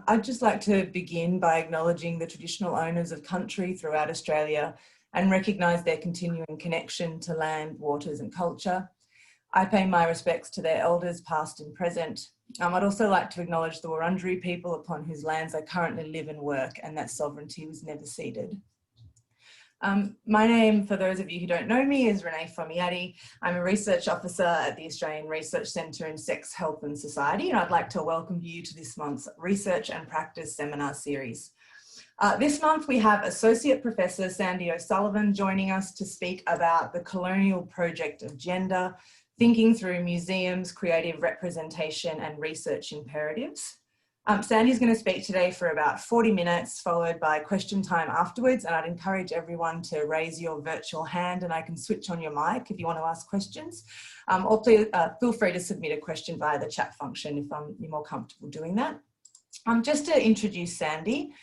I'd just like to begin by acknowledging the traditional owners of country throughout Australia and recognise their continuing connection to land, waters and culture. I pay my respects to their elders, past and present. I'd also like to acknowledge the Wurundjeri people upon whose lands I currently live and work, and that sovereignty was never ceded. My name, for those of you who don't know me, is Renee Fomiati. I'm a research officer at the Australian Research Centre in Sex, Health and Society, and I'd like to welcome you to this month's Research and Practice Seminar Series. This month we have Associate Professor Sandy O'Sullivan joining us to speak about the colonial project of gender, thinking through museums, creative representation and research imperatives. Sandy's going to speak today for about 40 minutes, followed by question time afterwards, and I'd encourage everyone to raise your virtual hand and I can switch on your mic if you want to ask questions. Or please, feel free to submit a question via the chat function if you're more comfortable doing that. Just to introduce Sandy,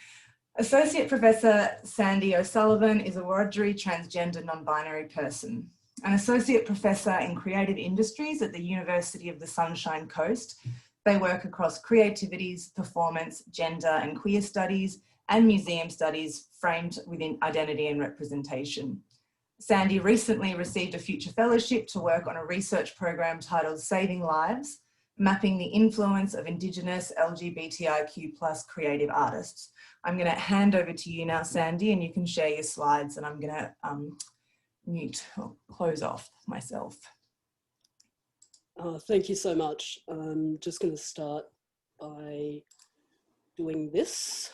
Associate Professor Sandy O'Sullivan is a Wurundjeri transgender non-binary person. An Associate Professor in Creative Industries at the University of the Sunshine Coast. They work across creativities, performance, gender and queer studies and museum studies framed within identity and representation. Sandy recently received a Future Fellowship to work on a research program titled Saving Lives, mapping the influence of Indigenous LGBTIQ+ creative artists. I'm going to hand over to you now, Sandy, and you can share your slides, and I'm going to mute or close off myself. Thank you so much. I'm just going to start by doing this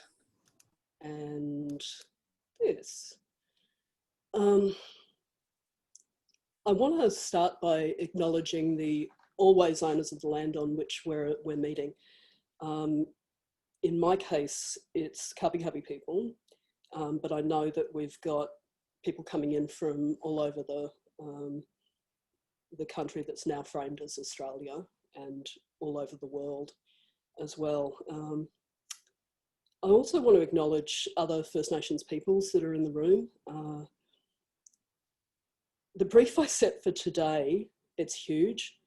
and this. I want to start by acknowledging the always owners of the land on which we're meeting. In my case, it's Kabi Kabi people, but I know that we've got people coming in from all over the country that's now framed as Australia and all over the world as well. I also want to acknowledge other First Nations peoples that are in the room. The brief I set for today, it's huge.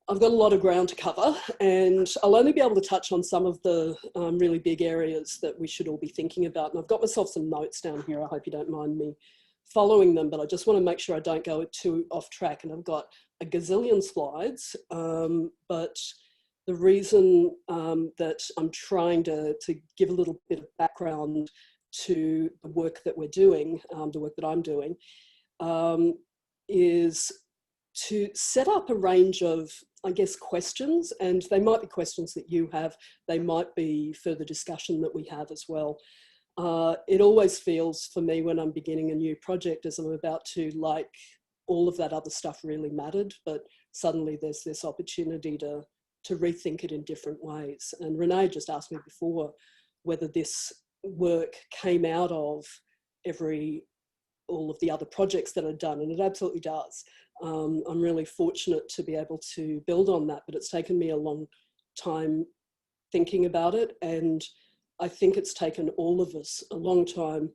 I've got a lot of ground to cover and I'll only be able to touch on some of the really big areas that we should all be thinking about. And I've got myself some notes down here. I hope you don't mind me following them, but I just want to make sure I don't go too off track. And I've got a gazillion slides, but the reason that I'm trying to give a little bit of background to the work that we're doing, the work that I'm doing, is to set up a range of, I guess, questions, and they might be questions that you have, they might be further discussion that we have as well. It always feels for me when I'm beginning a new project as I'm about to, like, all of that other stuff really mattered, but suddenly there's this opportunity to rethink it in different ways. And Renee just asked me before whether this work came out of all of the other projects that I've done, and it absolutely does. I'm really fortunate to be able to build on that, but it's taken me a long time thinking about it, and I think it's taken all of us a long time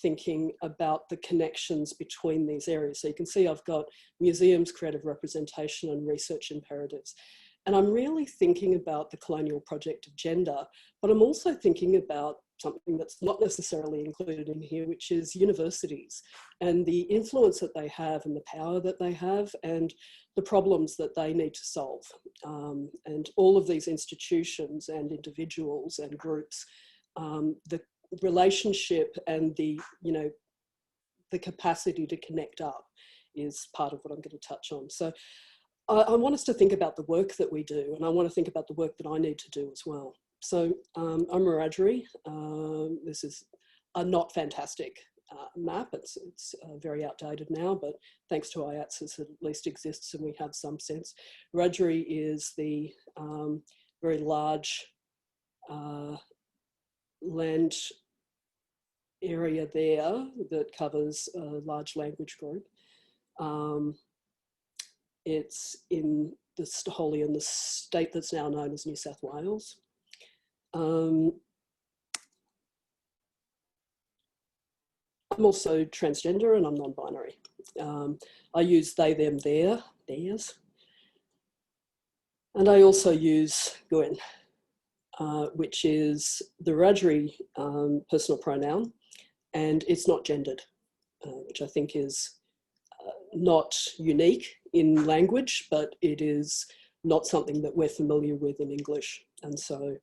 thinking about the connections between these areas. So you can see I've got museums, creative representation and research imperatives. And I'm really thinking about the colonial project of gender, but I'm also thinking about something that's not necessarily included in here, which is universities and the influence that they have and the power that they have and the problems that they need to solve. And all of these institutions and individuals and groups, the relationship and the capacity to connect up is part of what I'm going to touch on. So I want us to think about the work that we do, and I want to think about the work that I need to do as well. So I'm Wiradjuri. This is a not fantastic map. It's very outdated now, but thanks to ARCSHS, it at least exists and we have some sense. Wiradjuri is the very large land area there that covers a large language group. It's wholly in the state that's now known as New South Wales. I'm also transgender and I'm non-binary. I use they, them, theirs. And I also use Gwyn. which is the Wiradjuri personal pronoun, and it's not gendered, which I think is not unique in language, but it is not something that we're familiar with in English. And so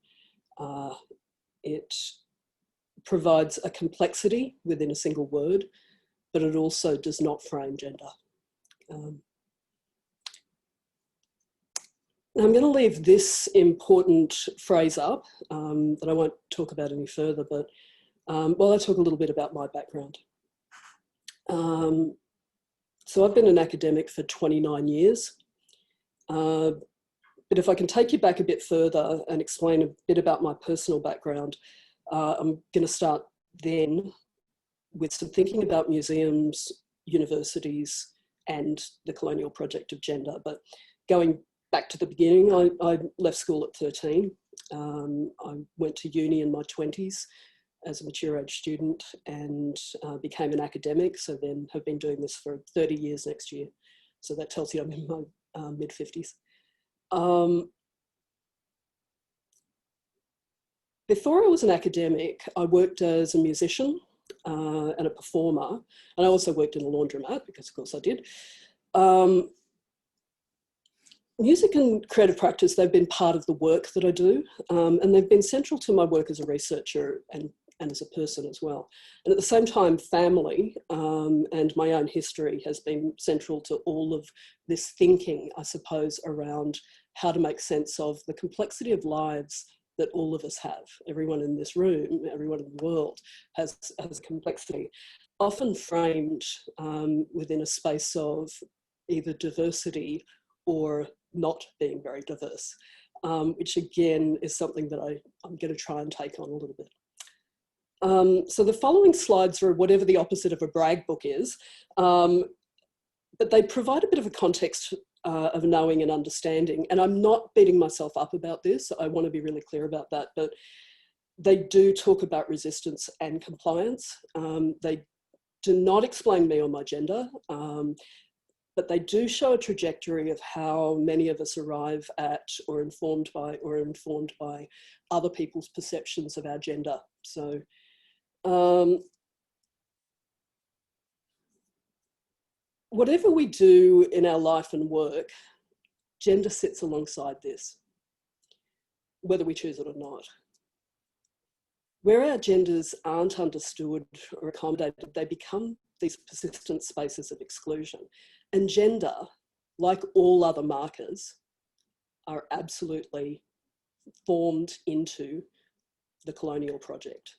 it provides a complexity within a single word, but it also does not frame gender. I'm going to leave this important phrase up that I won't talk about any further, but while I talk a little bit about my background. So I've been an academic for 29 years, but if I can take you back a bit further and explain a bit about my personal background, I'm going to start then with some thinking about museums, universities, and the colonial project of gender. But going back to the beginning, I left school at 13. I went to uni in my 20s as a mature age student and became an academic. So then have been doing this for 30 years next year. So that tells you I'm in my mid 50s. Before I was an academic, I worked as a musician and a performer, and I also worked in a laundromat because of course I did. Music and creative practice, they've been part of the work that I do, and they've been central to my work as a researcher and as a person as well. And at the same time, family and my own history has been central to all of this thinking, I suppose, around how to make sense of the complexity of lives that all of us have. Everyone in this room, everyone in the world has complexity, often framed within a space of either diversity or not being very diverse, which again is something that I'm going to try and take on a little bit. So the following slides are whatever the opposite of a brag book is, but they provide a bit of a context of knowing and understanding. And I'm not beating myself up about this. I want to be really clear about that, but they do talk about resistance and compliance. They do not explain me or my gender, but they do show a trajectory of how many of us arrive at or informed by other people's perceptions of our gender. So whatever we do in our life and work, gender sits alongside this, whether we choose it or not. Where our genders aren't understood or accommodated, they become these persistent spaces of exclusion. And gender, like all other markers, are absolutely formed into the colonial project.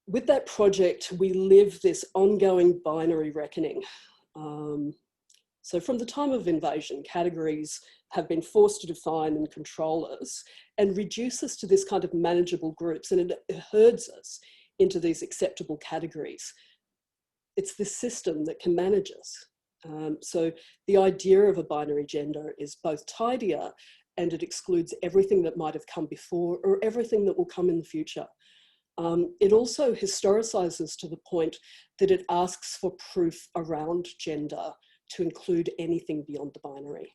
With that project, we live this ongoing binary reckoning. So from the time of invasion, categories have been forced to define and control us and reduce us to this kind of manageable groups, and it herds us into these acceptable categories. It's this system that can manage us. So the idea of a binary gender is both tidier and it excludes everything that might have come before or everything that will come in the future. It also historicizes to the point that it asks for proof around gender to include anything beyond the binary.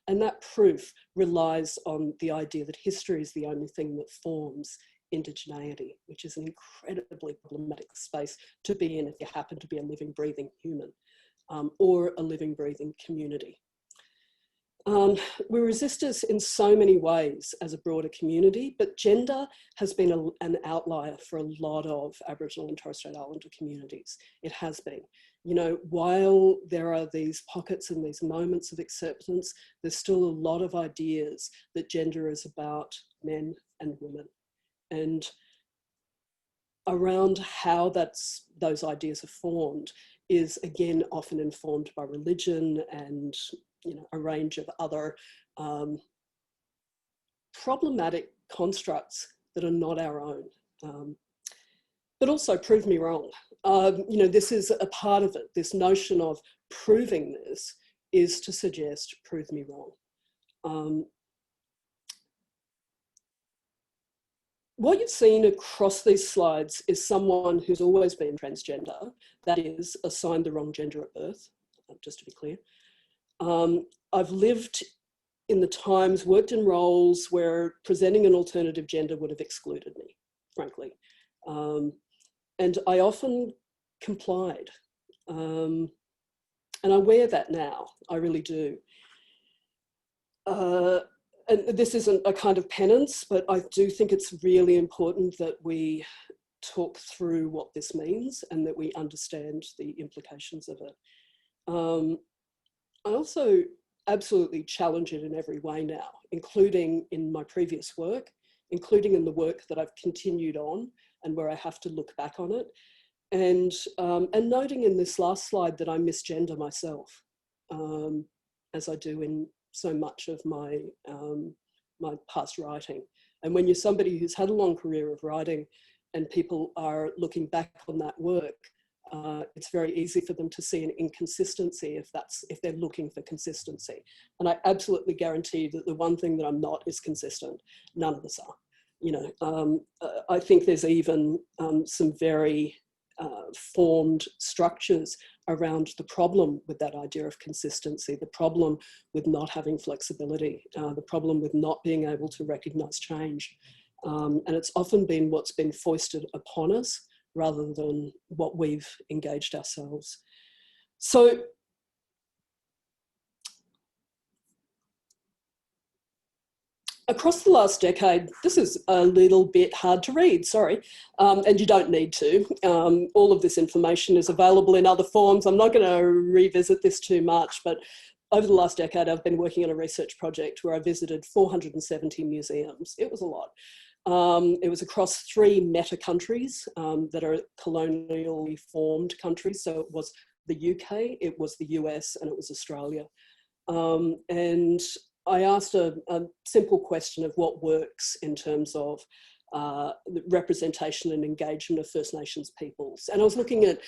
And that proof relies on the idea that history is the only thing that forms indigeneity, which is an incredibly problematic space to be in if you happen to be a living, breathing human or a living, breathing community. We resist this in so many ways as a broader community, but gender has been an outlier for a lot of Aboriginal and Torres Strait Islander communities. It has been. You know, while there are these pockets and these moments of acceptance, there's still a lot of ideas that gender is about men and women. And around how those ideas are formed is again often informed by religion and a range of other problematic constructs that are not our own. But also prove me wrong. This is a part of it. This notion of proving this is to suggest prove me wrong. What you've seen across these slides is someone who's always been transgender, that is, assigned the wrong gender at birth, just to be clear. I've lived in the Times, worked in roles where presenting an alternative gender would have excluded me, frankly. And I often complied. And I wear that now, I really do. And this isn't a kind of penance, but I do think it's really important that we talk through what this means and that we understand the implications of it. I also absolutely challenge it in every way now, including in my previous work, including in the work that I've continued on and where I have to look back on it. And noting in this last slide that I misgender myself, as I do in so much of my, my past writing. And when you're somebody who's had a long career of writing and people are looking back on that work, it's very easy for them to see an inconsistency if they're looking for consistency. And I absolutely guarantee that the one thing that I'm not is consistent. None of us are. You know, I think there's even some very formed structures around the problem with that idea of consistency, the problem with not having flexibility, the problem with not being able to recognise change. And it's often been what's been foisted upon us rather than what we've engaged ourselves. So across the last decade, this is a little bit hard to read, sorry, and you don't need to. All of this information is available in other forms. I'm not going to revisit this too much, but over the last decade, I've been working on a research project where I visited 470 museums. It was a lot. It was across 3 meta countries that are colonially formed countries. So it was the UK, it was the US, and it was Australia. And I asked a simple question of what works in terms of the representation and engagement of First Nations peoples. And I was looking at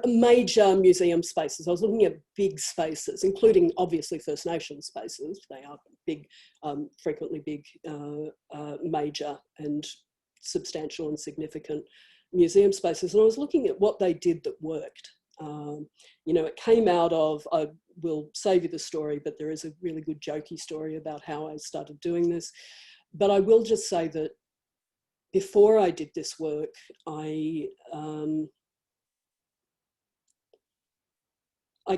major museum spaces. I was looking at big spaces, including obviously First Nations spaces. They are big, frequently big, major and substantial and significant museum spaces. And I was looking at what they did that worked. You know, it came out of, I will save you the story, but there is a really good jokey story about how I started doing this. But I will just say that before I did this work, I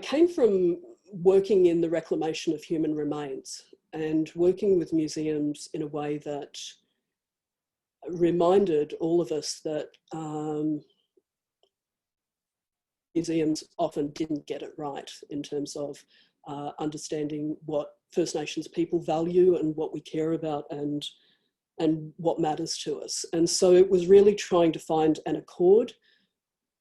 came from working in the reclamation of human remains and working with museums in a way that reminded all of us that museums often didn't get it right in terms of understanding what First Nations people value and what we care about and what matters to us. And so it was really trying to find an accord,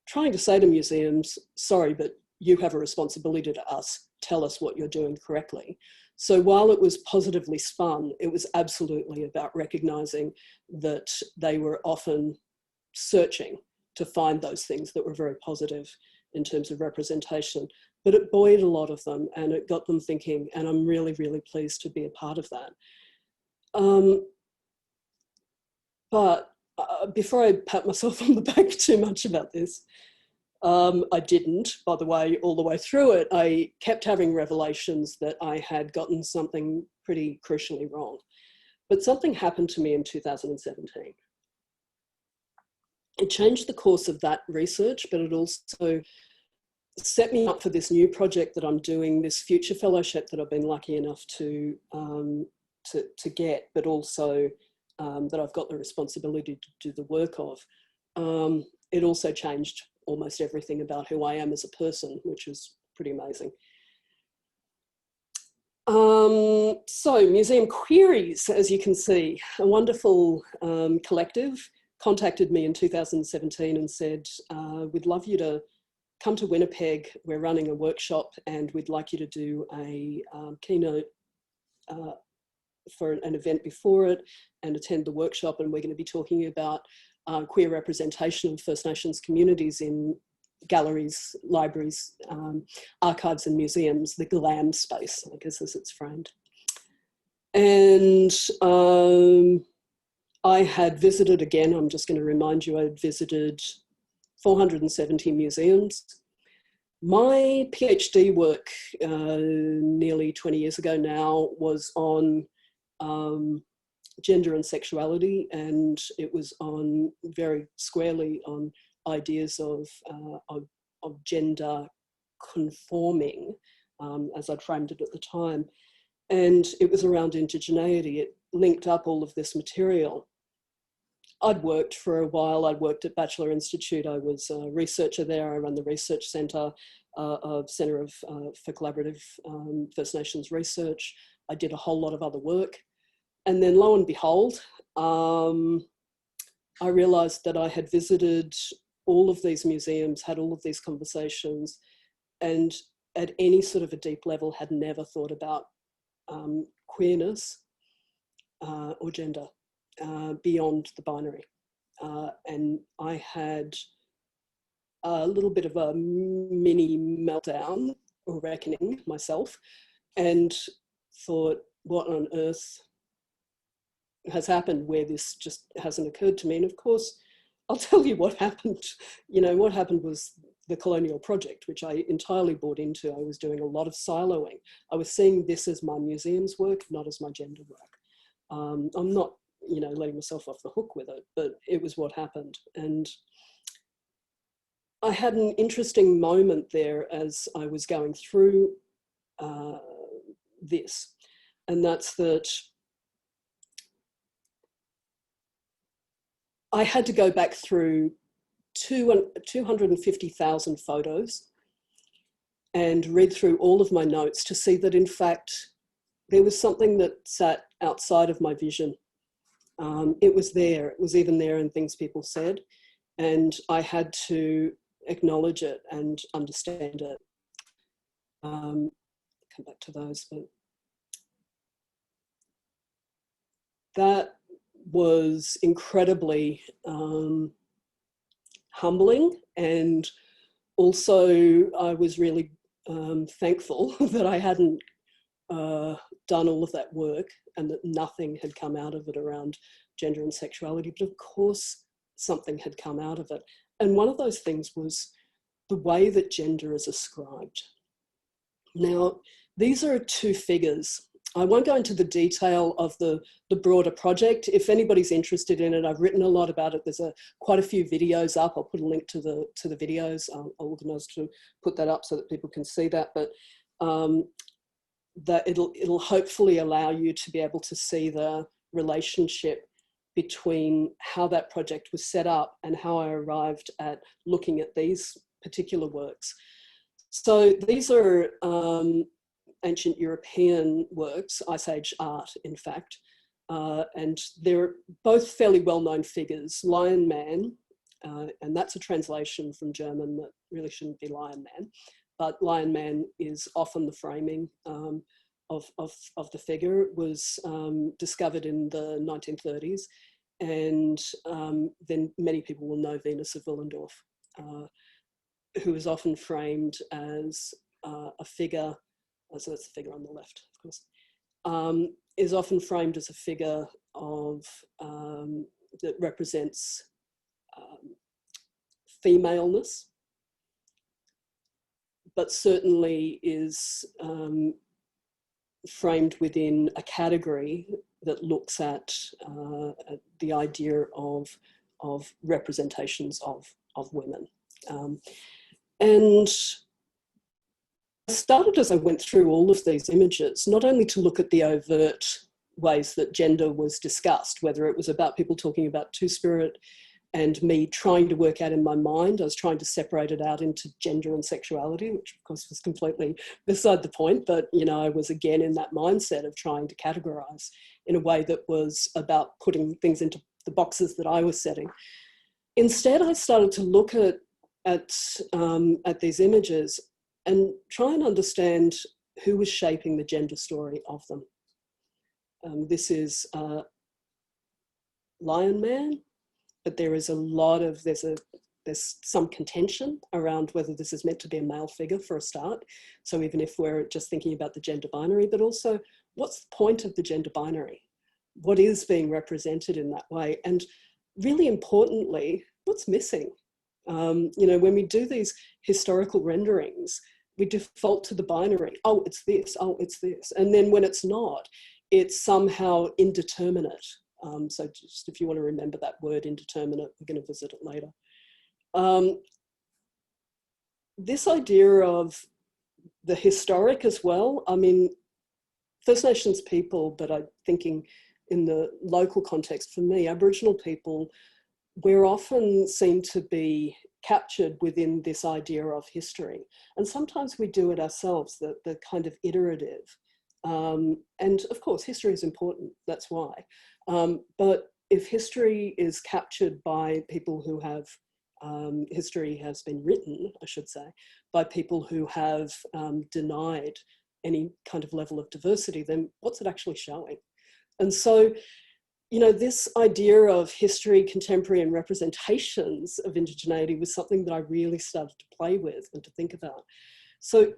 trying to say to museums, sorry, but you have a responsibility to us, tell us what you're doing correctly. So while it was positively spun, it was absolutely about recognising that they were often searching to find those things that were very positive in terms of representation. But it buoyed a lot of them and it got them thinking, and I'm really, really pleased to be a part of that. But before I pat myself on the back too much about this, I didn't, by the way, all the way through it. I kept having revelations that I had gotten something pretty crucially wrong. But something happened to me in 2017. It changed the course of that research, but it also set me up for this new project that I'm doing, this future fellowship that I've been lucky enough to get, but also that I've got the responsibility to do the work of. It also changed almost everything about who I am as a person, which is pretty amazing. So Museum Queeries, as you can see, a wonderful collective contacted me in 2017 and said, we'd love you to come to Winnipeg. We're running a workshop and we'd like you to do a keynote for an event before it and attend the workshop. And we're going to be talking about queer representation of First Nations communities in galleries, libraries, archives and museums, the GLAM space, I guess as it's framed. And I had visited, again, I'm just going to remind you, I had visited 470 museums. My PhD work nearly 20 years ago now was on gender and sexuality, and it was on very squarely on ideas of gender conforming, as I'd framed it at the time. And it was around indigeneity. It linked up all of this material. I'd worked for a while. I'd worked at Batchelor Institute. I was a researcher there. I run the research centre, Centre for Collaborative First Nations Research. I did a whole lot of other work. And then lo and behold, I realised that I had visited all of these museums, had all of these conversations, and at any sort of a deep level had never thought about queerness or gender beyond the binary. And I had a little bit of a mini meltdown or reckoning myself, and thought, what on earth has happened where this just hasn't occurred to me? And of course, I'll tell you what happened. You know, what happened was the colonial project, which I entirely bought into. I was doing a lot of siloing. I was seeing this as my museum's work, not as my gender work. I'm not, you know, letting myself off the hook with it, but it was what happened. And I had an interesting moment there as I was going through this, and that's that I had to go back through 250,000 photos and read through all of my notes to see that in fact there was something that sat outside of my vision. It was there, it was even there in things people said, and I had to acknowledge it and understand it. Come back to those, but that was incredibly humbling, and also I was really thankful that I hadn't done all of that work and that nothing had come out of it around gender and sexuality. But of course something had come out of it, and one of those things was the way that gender is ascribed. Now, these are two figures. I won't go into the detail of the broader project. If anybody's interested in it, I've written a lot about it. There's quite a few videos up. I'll put a link to the videos. I'll organise to put that up so that people can see that. But that it'll hopefully allow you to be able to see the relationship between how that project was set up and how I arrived at looking at these particular works. So these are ancient European works, Ice Age art, in fact, and they're both fairly well-known figures. Lion Man, and that's a translation from German that really shouldn't be Lion Man, but Lion Man is often the framing of the figure. It was discovered in the 1930s, and then many people will know Venus of Willendorf, who is often framed as a figure. So that's the figure on the left, of course, is often framed as a figure of that represents femaleness, but certainly is framed within a category that looks at the idea of representations of women. And I started, as I went through all of these images, not only to look at the overt ways that gender was discussed, whether it was about people talking about two-spirit and me trying to work out in my mind, I was trying to separate it out into gender and sexuality, which of course was completely beside the point, but you know, I was again in that mindset of trying to categorize in a way that was about putting things into the boxes that I was setting. Instead, I started to look at these images and try and understand who was shaping the gender story of them. This is Lion Man, but there is a lot of, there's some contention around whether this is meant to be a male figure for a start. So even if we're just thinking about the gender binary, but also what's the point of the gender binary? What is being represented in that way? And really importantly, what's missing? You know, when we do these historical renderings, we default to the binary. Oh, it's this. Oh, it's this. And then when it's not, it's somehow indeterminate. So just if you want to remember that word indeterminate, we're going to visit it later. This idea of the historic as well, I mean, First Nations people, but I'm thinking in the local context, for me, Aboriginal people, we're often seen to be captured within this idea of history. And sometimes we do it ourselves, the kind of iterative. And of course, history is important, that's why. But if history is captured by people who have, history has been written, I should say, by people who have denied any kind of level of diversity, then what's it actually showing? And so, you know, this idea of history, contemporary and representations of indigeneity was something that I really started to play with and to think about. So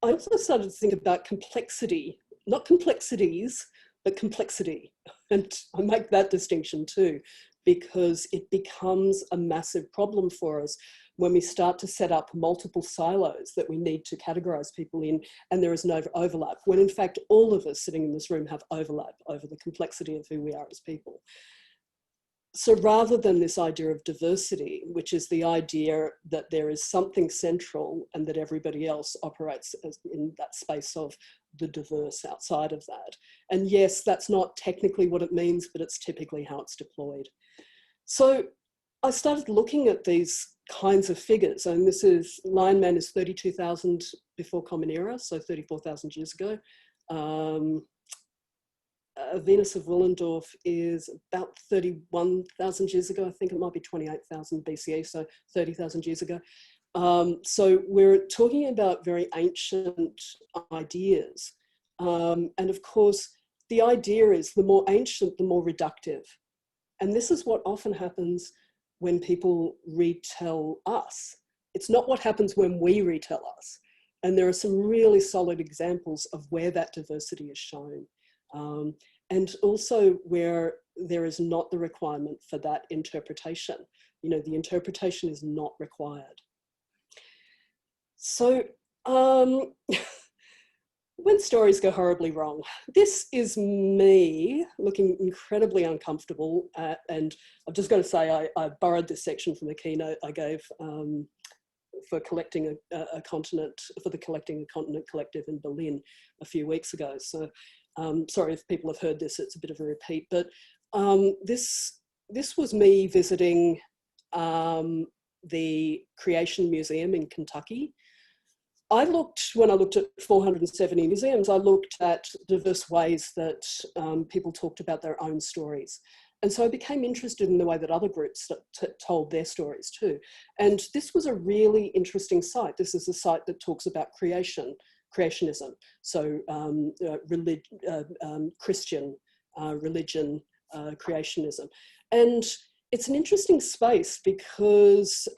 I also started to think about complexity, not complexities, but complexity. And I make that distinction too, because it becomes a massive problem for us when we start to set up multiple silos that we need to categorize people in, and there is no overlap, when in fact all of us sitting in this room have overlap over the complexity of who we are as people. So rather than this idea of diversity, which is the idea that there is something central and that everybody else operates as in that space of the diverse outside of that. And yes, that's not technically what it means, but it's typically how it's deployed. So I started looking at these kinds of figures, and this is, Lion Man is 32,000 before Common Era, so 34,000 years ago. Venus of Willendorf is about 31,000 years ago. I think it might be 28,000 BCE, so 30,000 years ago. So we're talking about very ancient ideas. And of course, the idea is the more ancient, the more reductive. And this is what often happens when people retell us. It's not what happens when we retell us. And there are some really solid examples of where that diversity is shown. And also where there is not the requirement for that interpretation. You know, the interpretation is not required. So when stories go horribly wrong, this is me looking incredibly uncomfortable. And I've just got to say, I borrowed this section from the keynote I gave for collecting a continent, for the Collecting a Continent Collective in Berlin a few weeks ago. So sorry if people have heard this, it's a bit of a repeat, but this was me visiting the Creation Museum in Kentucky. When I looked at 470 museums, I looked at diverse ways that people talked about their own stories. And so I became interested in the way that other groups told their stories too. And this was a really interesting site. This is a site that talks about creationism. So Christian religion, creationism. And it's an interesting space because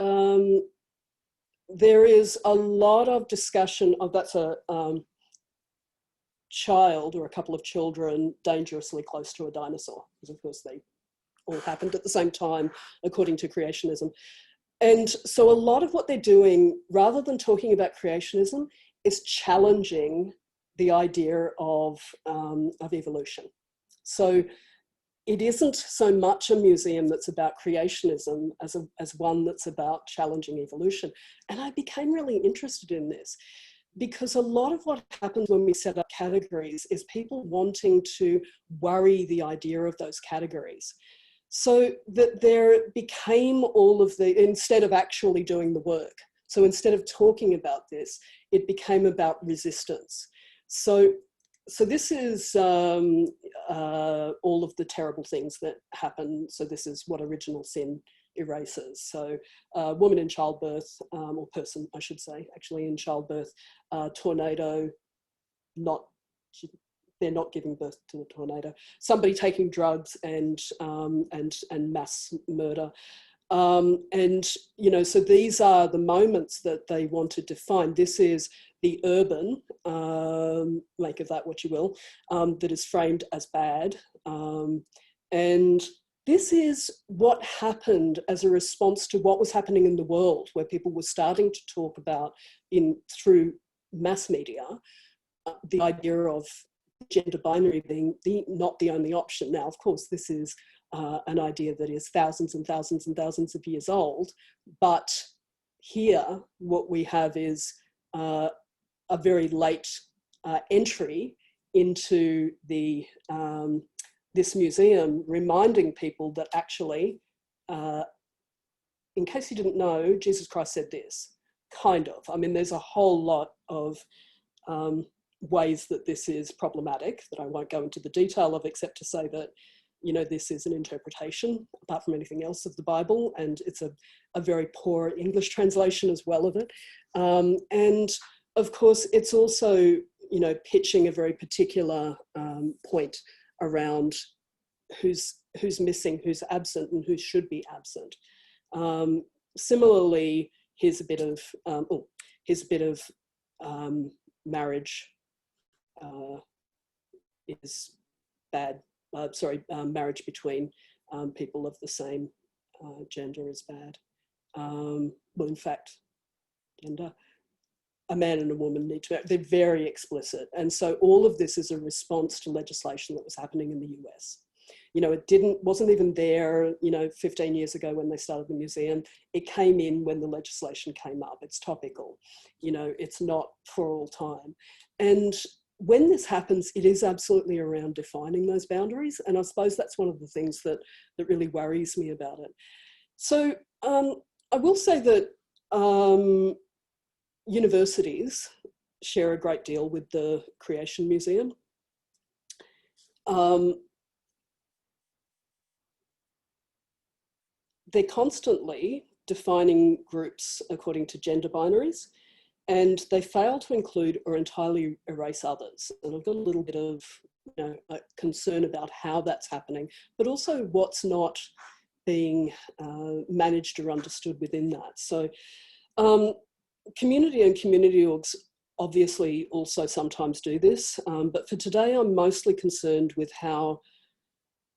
there is a lot of discussion of, that's a child or a couple of children dangerously close to a dinosaur, because of course they all happened at the same time, according to creationism. And so a lot of what they're doing, rather than talking about creationism, is challenging the idea of evolution. So it isn't so much a museum that's about creationism as one that's about challenging evolution. And I became really interested in this because a lot of what happens when we set up categories is people wanting to worry the idea of those categories. So that there became all of the, instead of actually doing the work. So instead of talking about this, it became about resistance. So this is all of the terrible things that happen. So this is what original sin erases. So woman in childbirth, or person, I should say, actually in childbirth, tornado, they're not giving birth to the tornado. Somebody taking drugs and mass murder. And, you know, so these are the moments that they want to define. This is the urban, make of that what you will, that is framed as bad. And this is what happened as a response to what was happening in the world, where people were starting to talk about, through mass media, the idea of gender binary being not the only option. Now, of course, this is an idea that is thousands and thousands and thousands of years old, but here what we have is a very late entry into the this museum, reminding people that actually, in case you didn't know, Jesus Christ said this, kind of. I mean, there's a whole lot of ways that this is problematic that I won't go into the detail of, except to say that, you know, this is an interpretation, apart from anything else, of the Bible, and it's a very poor English translation as well of it. And of course, it's also, you know, pitching a very particular point around who's missing, who's absent, and who should be absent. Similarly, here's a bit of marriage is bad. Marriage between people of the same gender is bad. Well, in fact, gender. A man and a woman need to, they're very explicit. And so all of this is a response to legislation that was happening in the US. You know, it wasn't even there, you know, 15 years ago when they started the museum. It came in when the legislation came up. It's topical, you know, it's not for all time. And when this happens, it is absolutely around defining those boundaries. And I suppose that's one of the things that really worries me about it. So I will say that universities share a great deal with the Creation Museum. They're constantly defining groups according to gender binaries, and they fail to include or entirely erase others. And I've got a little bit of, you know, a concern about how that's happening, but also what's not being managed or understood within that. So community and community orgs obviously also sometimes do this, but for today I'm mostly concerned with how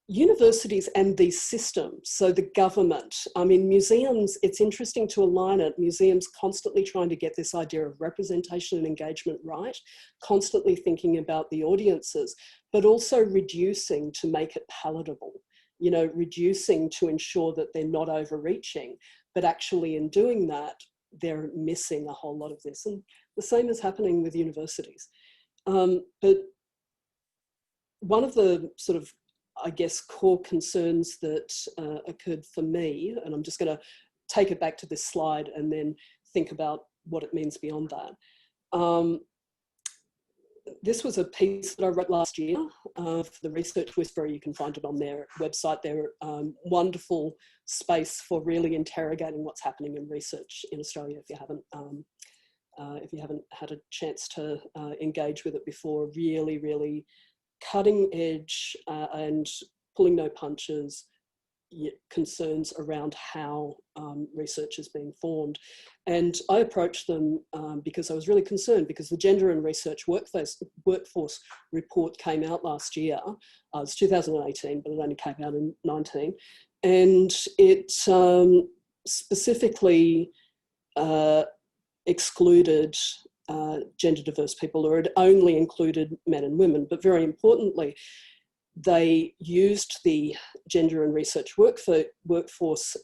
universities and these systems, so the government, I mean, museums, it's interesting to align it. Museums constantly trying to get this idea of representation and engagement right, constantly thinking about the audiences, but also reducing to make it palatable, you know, reducing to ensure that they're not overreaching, but actually in doing that, they're missing a whole lot of this. And the same is happening with universities. But one of the sort of, I guess, core concerns that occurred for me, and I'm just going to take it back to this slide and then think about what it means beyond that. This was a piece that I wrote last year for the Research Whisperer. You can find it on their website. They're wonderful space for really interrogating what's happening in research in Australia. If you haven't had a chance to engage with it before, really, really cutting edge and pulling no punches concerns around how research is being formed. And I approached them because I was really concerned, because the Gender and Research Workforce report came out last year. It was 2018, but it only came out in 19. And it specifically excluded gender diverse people, or it only included men and women. But very importantly, they used the Gender and Research Workforce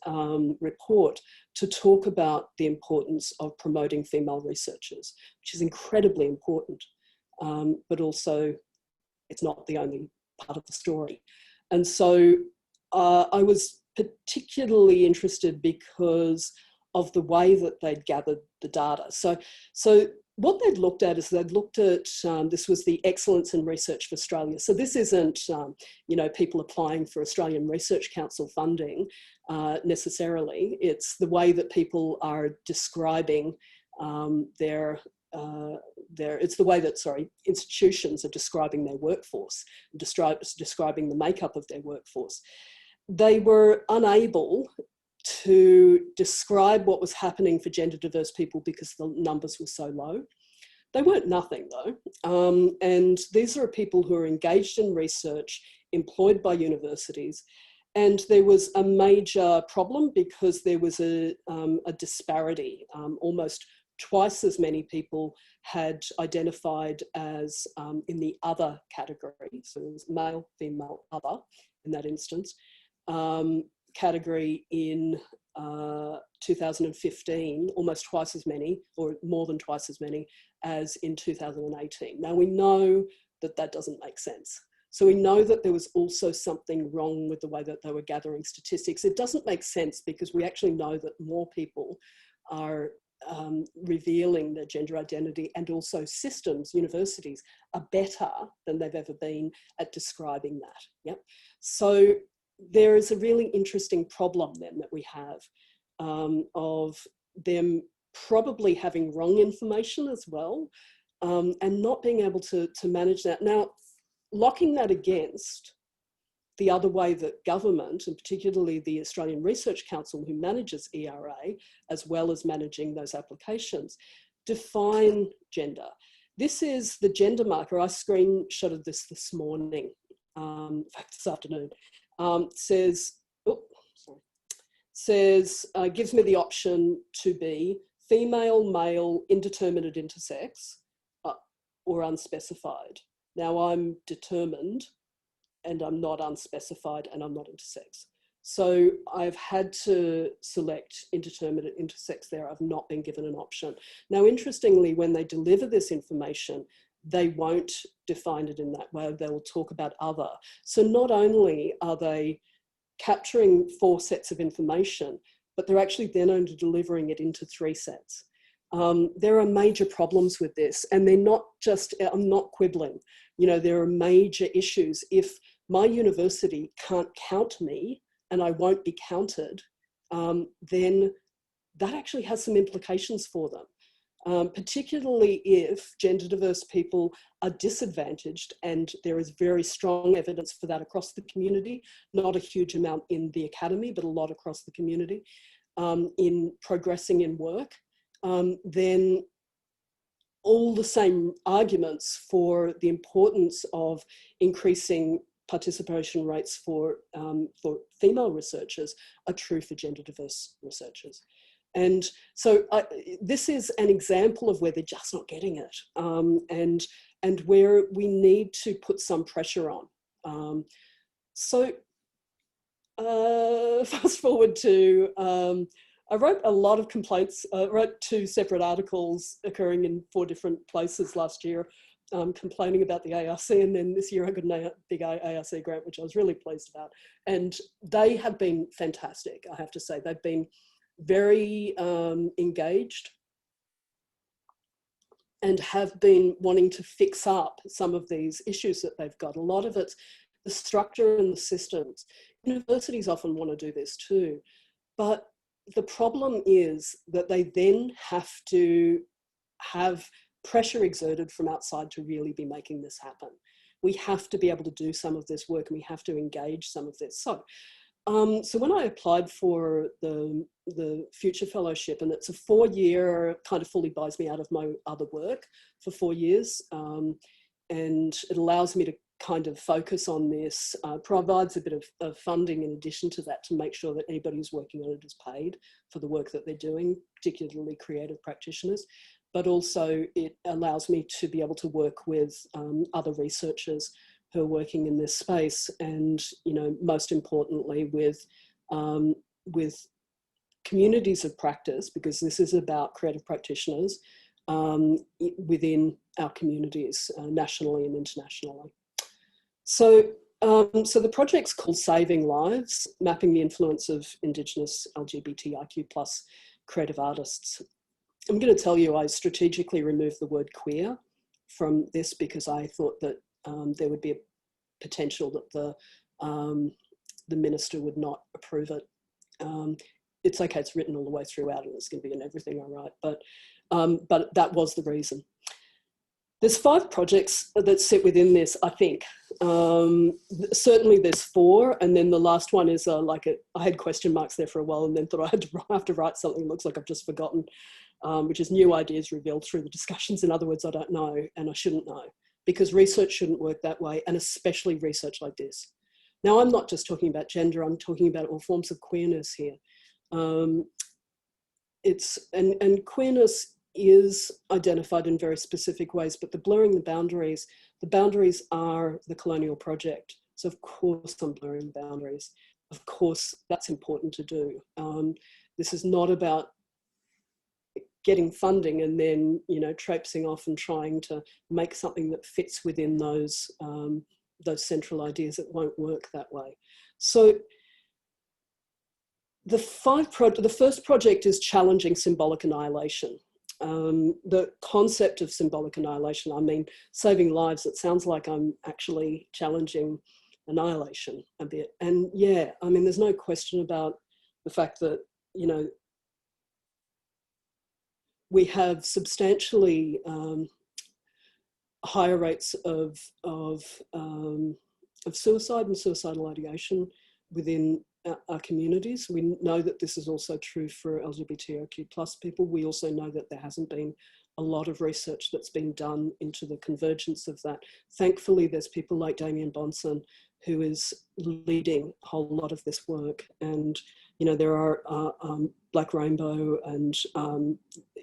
report to talk about the importance of promoting female researchers, which is incredibly important, but also it's not the only part of the story. And so I was particularly interested because of the way that they'd gathered the data. So what they'd looked at is they'd looked at, this was the Excellence in Research for Australia. So this isn't, you know, people applying for Australian Research Council funding necessarily. It's the way that people are describing it's the way that, institutions are describing their workforce, describing the makeup of their workforce. They were unable to describe what was happening for gender diverse people because the numbers were so low. They weren't nothing though. And these are people who are engaged in research, employed by universities, And there was a major problem because there was a disparity. Almost twice as many people had identified as in the other category, so it was male, female, other in that instance, category in 2015, almost twice as many, or more than twice as many, as in 2018. Now we know that that doesn't make sense. So we know that there was also something wrong with the way that they were gathering statistics. It doesn't make sense because we actually know that more people are revealing their gender identity, and also systems, universities, are better than they've ever been at describing that. Yep. So there is a really interesting problem then that we have of them probably having wrong information as well, and not being able to manage that. Now, locking that against the other way that government, and particularly the Australian Research Council, who manages ERA, as well as managing those applications, define gender. This is the gender marker. I screenshotted this morning, in fact, this afternoon. Gives me the option to be female, male, indeterminate intersex, or unspecified. Now I'm determined, and I'm not unspecified, and I'm not intersex. So I've had to select indeterminate intersex there. I've not been given an option. Now, interestingly, when they deliver this information, they won't define it in that way. They will talk about other. So not only are they capturing 4 sets of information, but they're actually then only delivering it into 3 sets. There are major problems with this, and they're not just, I'm not quibbling, you know, there are major issues. If my university can't count me and I won't be counted, then that actually has some implications for them, particularly if gender diverse people are disadvantaged, and there is very strong evidence for that across the community, not a huge amount in the academy, but a lot across the community, in progressing in work. Then all the same arguments for the importance of increasing participation rates for female researchers are true for gender diverse researchers. And so this is an example of where they're just not getting it, and where we need to put some pressure on. Fast forward to, I wrote a lot of complaints. I wrote 2 separate articles occurring in 4 different places last year, complaining about the ARC, and then this year I got a big ARC grant, which I was really pleased about. And they have been fantastic, I have to say. They've been very engaged and have been wanting to fix up some of these issues that they've got. A lot of it's the structure and the systems. Universities often want to do this too, but the problem is that they then have to have pressure exerted from outside to really be making this happen. We have to be able to do some of this work, and we have to engage some of this. So when I applied for the Future Fellowship, and it's a 4-year, kind of fully buys me out of my other work for 4 years, and it allows me to kind of focus on this, provides a bit of funding in addition to that to make sure that anybody who's working on it is paid for the work that they're doing, particularly creative practitioners. But also it allows me to be able to work with other researchers who are working in this space, and, you know, most importantly with communities of practice, because this is about creative practitioners within our communities, nationally and internationally. So the project's called Saving Lives, Mapping the Influence of Indigenous LGBTIQ+ creative artists. I'm going to tell you, I strategically removed the word queer from this because I thought that there would be a potential that the minister would not approve it. It's okay, it's written all the way throughout and it's going to be in everything I write, but that was the reason. There's 5 projects that sit within this, I think. Certainly there's 4, and then the last one is I had question marks there for a while and then thought I have to write something that looks like I've just forgotten, which is new ideas revealed through the discussions. In other words, I don't know, and I shouldn't know, because research shouldn't work that way, and especially research like this. Now, I'm not just talking about gender, I'm talking about all forms of queerness here. And queerness is identified in very specific ways, but the blurring the boundaries are the colonial project. So of course I'm blurring the boundaries. Of course that's important to do. This is not about getting funding and then, you know, traipsing off and trying to make something that fits within those central ideas. It won't work that way. So the first project is challenging symbolic annihilation. The concept of symbolic annihilation, I mean, saving lives, it sounds like I'm actually challenging annihilation a bit. And yeah, I mean, there's no question about the fact that, you know, we have substantially higher rates of suicide and suicidal ideation within our communities. We know that this is also true for LGBTIQ+ people. We also know that there hasn't been a lot of research that's been done into the convergence of that. Thankfully, there's people like Damien Bonson who is leading a whole lot of this work. And, you know, there are Black Rainbow and,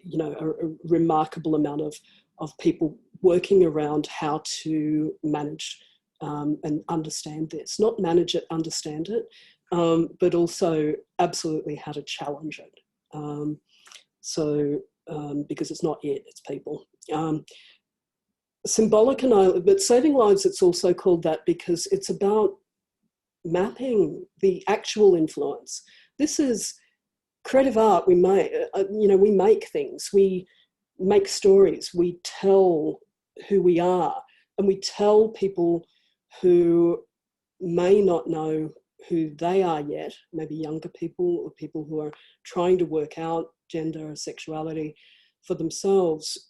you know, a remarkable amount of people working around how to manage and understand this. Not manage it, understand it, but also absolutely how to challenge it. Because it's not it, it's people. Symbolic annihilation, but saving lives, it's also called that because it's about mapping the actual influence. This is creative art. We make, you know, we make things, we make stories, we tell who we are, and we tell people who may not know who they are yet, maybe younger people or people who are trying to work out gender or sexuality for themselves.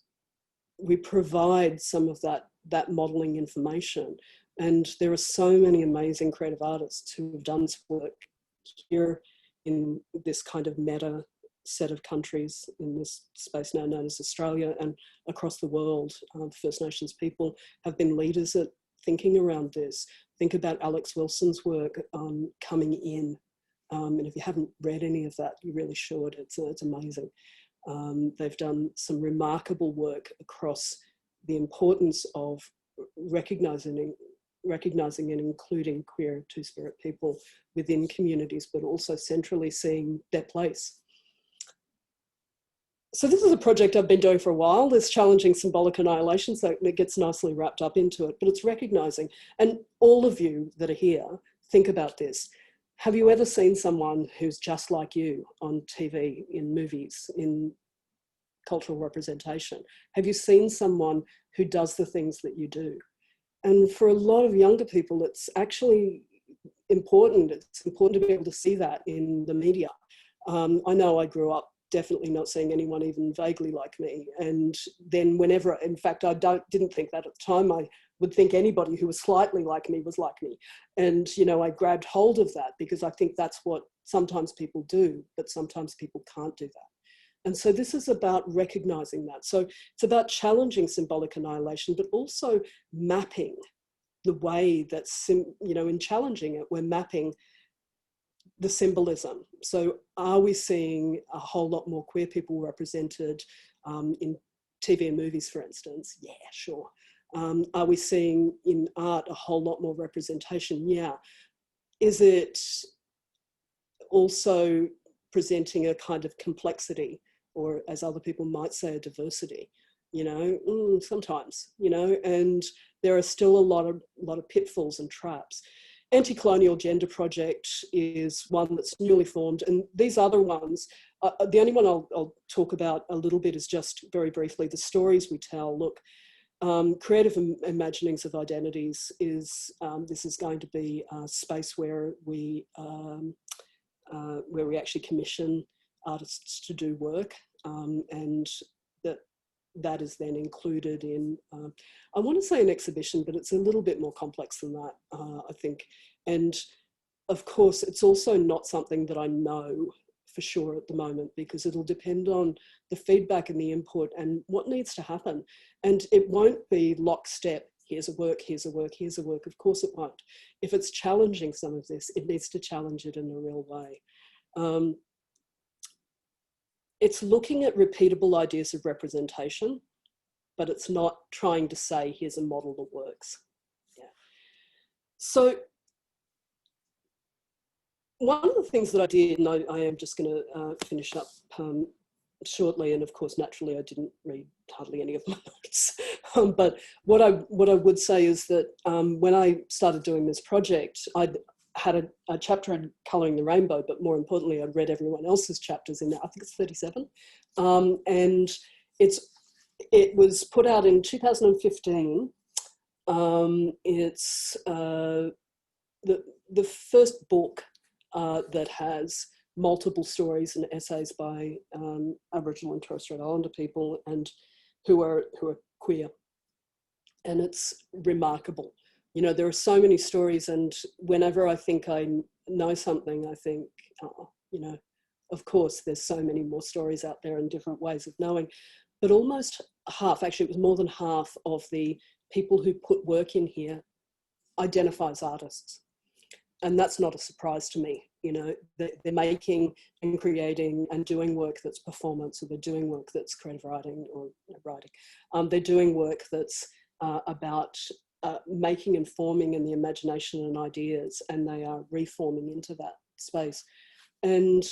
We provide some of that modelling information. And there are so many amazing creative artists who have done this work here in this kind of meta set of countries in this space now known as Australia and across the world. First Nations people have been leaders at thinking around this. Think about Alex Wilson's work Coming In. And if you haven't read any of that, you really should. It's amazing. They've done some remarkable work across the importance of recognizing and including queer two-spirit people within communities, but also centrally seeing their place. So this is a project I've been doing for a while, this challenging symbolic annihilation, so it gets nicely wrapped up into it, but it's recognizing, and all of you that are here, think about this. Have you ever seen someone who's just like you on TV, in movies, in cultural representation? Have you seen someone who does the things that you do? And for a lot of younger people, it's actually important. It's important to be able to see that in the media. I know I grew up definitely not seeing anyone even vaguely like me. And then whenever, in fact, I didn't think that at the time. I would think anybody who was slightly like me was like me. And, you know, I grabbed hold of that because I think that's what sometimes people do, but sometimes people can't do that. And so this is about recognizing that. So it's about challenging symbolic annihilation, but also mapping the way that, you know, in challenging it, we're mapping the symbolism. So are we seeing a whole lot more queer people represented in TV and movies, for instance? Yeah, sure. Are we seeing in art a whole lot more representation? Yeah. Is it also presenting a kind of complexity, or as other people might say, a diversity? You know, sometimes, you know, and there are still a lot of pitfalls and traps. Anti-Colonial Gender Project is one that's newly formed, and these other ones, the only one I'll talk about a little bit is just very briefly the stories we tell. Look, Creative Imaginings of Identities is, this is going to be a space where we actually commission artists to do work, and that is then included in, I want to say an exhibition, but it's a little bit more complex than that, I think. And of course, it's also not something that I know for sure at the moment, because it'll depend on the feedback and the input and what needs to happen. And it won't be lockstep. here's a work, here's a work, here's a work. Of course it won't. If it's challenging some of this, it needs to challenge it in a real way. It's looking at repeatable ideas of representation, but it's not trying to say, here's a model that works. Yeah. So one of the things that I did, and I am just going to finish up shortly, and of course, naturally, I didn't read hardly any of my notes. But what I would say is that when I started doing this project, I'd had a chapter in Colouring the Rainbow, but more importantly, I'd read everyone else's chapters in there. I think it's 37, and it was put out in 2015. It's the first book that has multiple stories and essays by Aboriginal and Torres Strait Islander people and who are queer, and it's remarkable. You know, there are so many stories, and whenever I think I know something, I think, you know, of course, there's so many more stories out there and different ways of knowing. But almost half, actually, it was more than half of the people who put work in here identify as artists. And that's not a surprise to me. You know, they're making and creating and doing work that's performance, or they're doing work that's creative writing or writing. They're doing work that's about making and forming in the imagination and ideas, and they are reforming into that space. And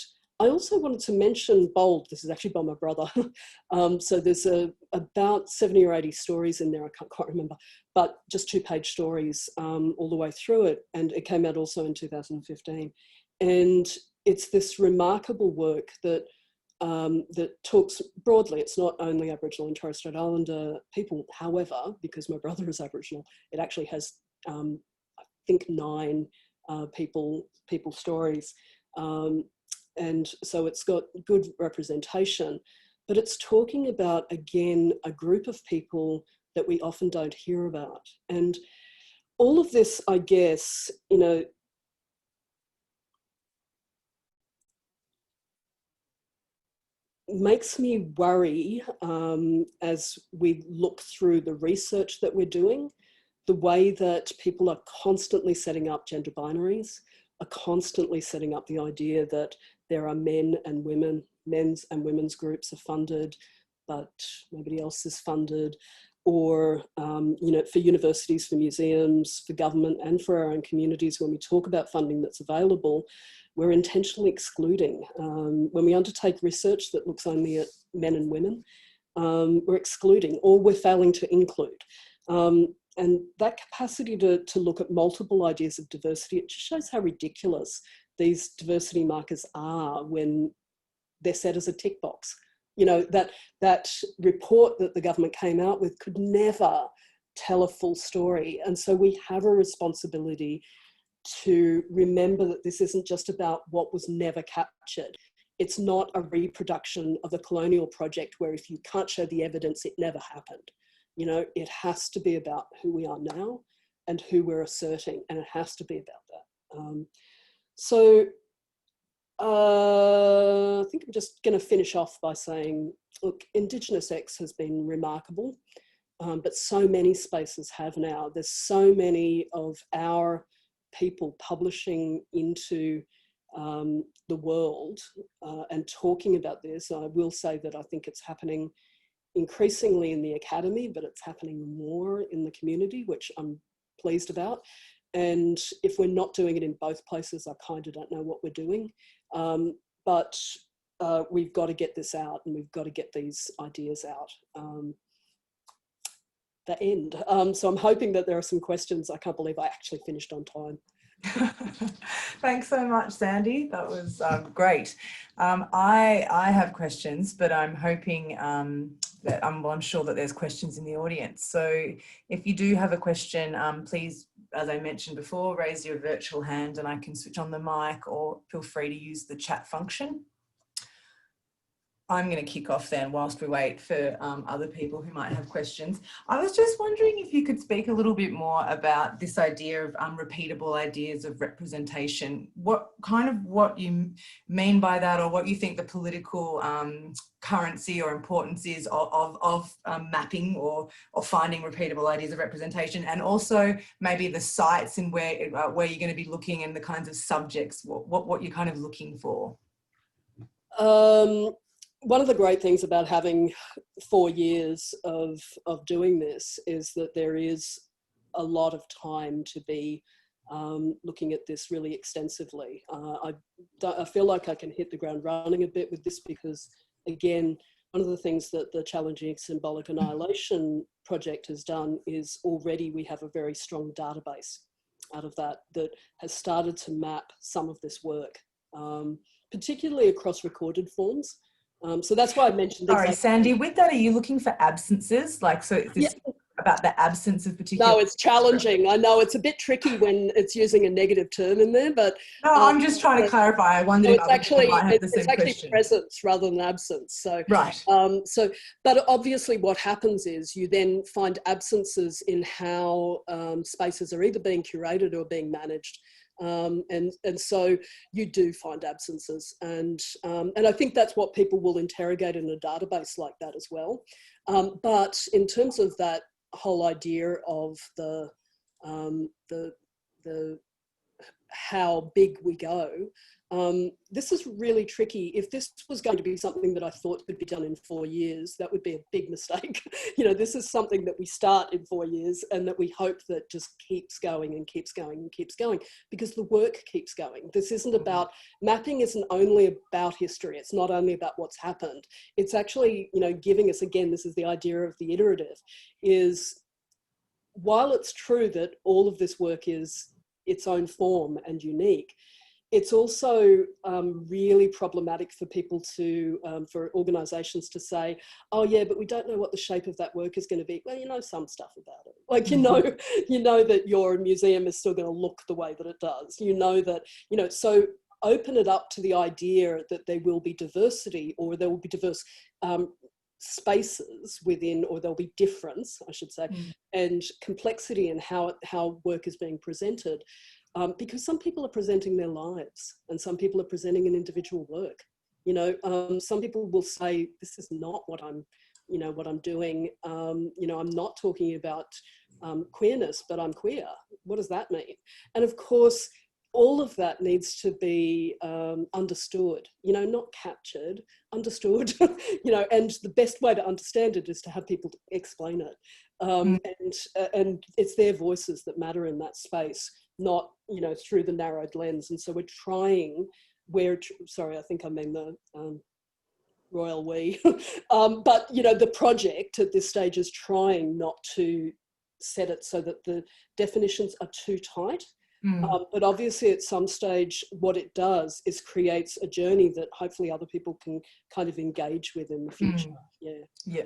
I also wanted to mention Bold. This is actually by my brother. So there's about 70 or 80 stories in there, I can't remember, but just 2-page stories all the way through it. And it came out also in 2015. And it's this remarkable work that that talks broadly. It's not only Aboriginal and Torres Strait Islander people. However, because my brother is Aboriginal, it actually has, I think, 9 people stories. And so it's got good representation, but it's talking about, again, a group of people that we often don't hear about. And all of this, I guess, you know, makes me worry as we look through the research that we're doing, the way that people are constantly setting up gender binaries, are constantly setting up the idea that there are men and women, men's and women's groups are funded, but nobody else is funded. Or, you know, for universities, for museums, for government, and for our own communities, when we talk about funding that's available, we're intentionally excluding. When we undertake research that looks only at men and women, we're excluding, or we're failing to include. And that capacity to look at multiple ideas of diversity, it just shows how ridiculous these diversity markers are when they're set as a tick box. You know, that report that the government came out with could never tell a full story. And so we have a responsibility to remember that this isn't just about what was never captured. It's not a reproduction of the colonial project where if you can't show the evidence, it never happened. You know, it has to be about who we are now and who we're asserting, and it has to be about that. I think I'm just going to finish off by saying, look, Indigenous X has been remarkable, but so many spaces have now. There's so many of our people publishing into the world and talking about this. I will say that I think it's happening increasingly in the academy, but it's happening more in the community, which I'm pleased about. And if we're not doing it in both places, I kind of don't know what we're doing. But we've got to get this out, and we've got to get these ideas out. The end. So I'm hoping that there are some questions. I can't believe I actually finished on time. Thanks so much, Sandy. That was great. I have questions, but I'm hoping that I'm sure that there's questions in the audience. So if you do have a question, please, as I mentioned before, raise your virtual hand and I can switch on the mic, or feel free to use the chat function. I'm going to kick off then whilst we wait for other people who might have questions. I was just wondering if you could speak a little bit more about this idea of repeatable ideas of representation. What you mean by that, or what you think the political currency or importance is of mapping or finding repeatable ideas of representation, and also maybe the sites and where you're going to be looking and the kinds of subjects, what you're kind of looking for. One of the great things about having 4 years of doing this is that there is a lot of time to be looking at this really extensively. I feel like I can hit the ground running a bit with this because, again, one of the things that the Challenging Symbolic Annihilation project has done is already we have a very strong database out of that has started to map some of this work, particularly across recorded forms. So that's why I mentioned. Sorry, Sandy, with that, are you looking for absences? Like, so is this about the absence of particular? No, it's challenging. I know it's a bit tricky when it's using a negative term in there, but no, I'm just trying to clarify. I wondered if other people might have the same question. It's actually presence rather than absence. So right. But obviously, what happens is you then find absences in how spaces are either being curated or being managed. And so you do find absences, and I think that's what people will interrogate in a database like that as well. But in terms of that whole idea of the how big we go, this is really tricky. If this was going to be something that I thought could be done in 4 years, that would be a big mistake. You know, this is something that we start in 4 years and that we hope that just keeps going and keeps going and keeps going, because the work keeps going. This isn't about, mapping isn't only about history. It's not only about what's happened. It's actually, you know, giving us, again, this is the idea of the iterative, is while it's true that all of this work is its own form and unique, it's also really problematic for people to, for organisations to say, oh yeah, but we don't know what the shape of that work is going to be. Well, you know some stuff about it. Like, you know that your museum is still going to look the way that it does. You know that, you know, so open it up to the idea that there will be diversity, or there will be diverse spaces within, or there'll be difference, I should say, and complexity in how work is being presented. Because some people are presenting their lives and some people are presenting an individual work. You know, some people will say, this is not what I'm, you know, what I'm doing. You know, I'm not talking about queerness, but I'm queer. What does that mean? And of course, all of that needs to be understood, you know, not captured, understood, you know, and the best way to understand it is to have people explain it. And it's their voices that matter in that space, not, you know, through the narrowed lens. And so we're trying, sorry, I think I mean the royal we, but, you know, the project at this stage is trying not to set it so that the definitions are too tight. But obviously at some stage what it does is creates a journey that hopefully other people can kind of engage with in the future. Yeah.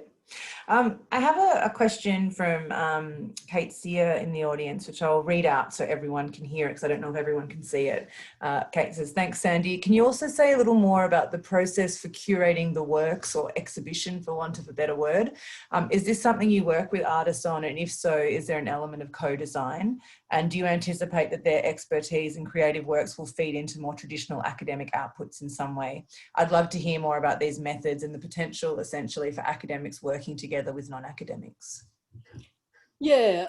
I have a question from Kate Sear in the audience, which I'll read out so everyone can hear it, because I don't know if everyone can see it. Kate says, thanks, Sandy. Can you also say a little more about the process for curating the works or exhibition, for want of a better word? Is this something you work with artists on? And if so, is there an element of co-design? And do you anticipate that their expertise in creative works will feed into more traditional academic outputs in some way? I'd love to hear more about these methods and the potential, essentially, for academics working together with non-academics. Yeah,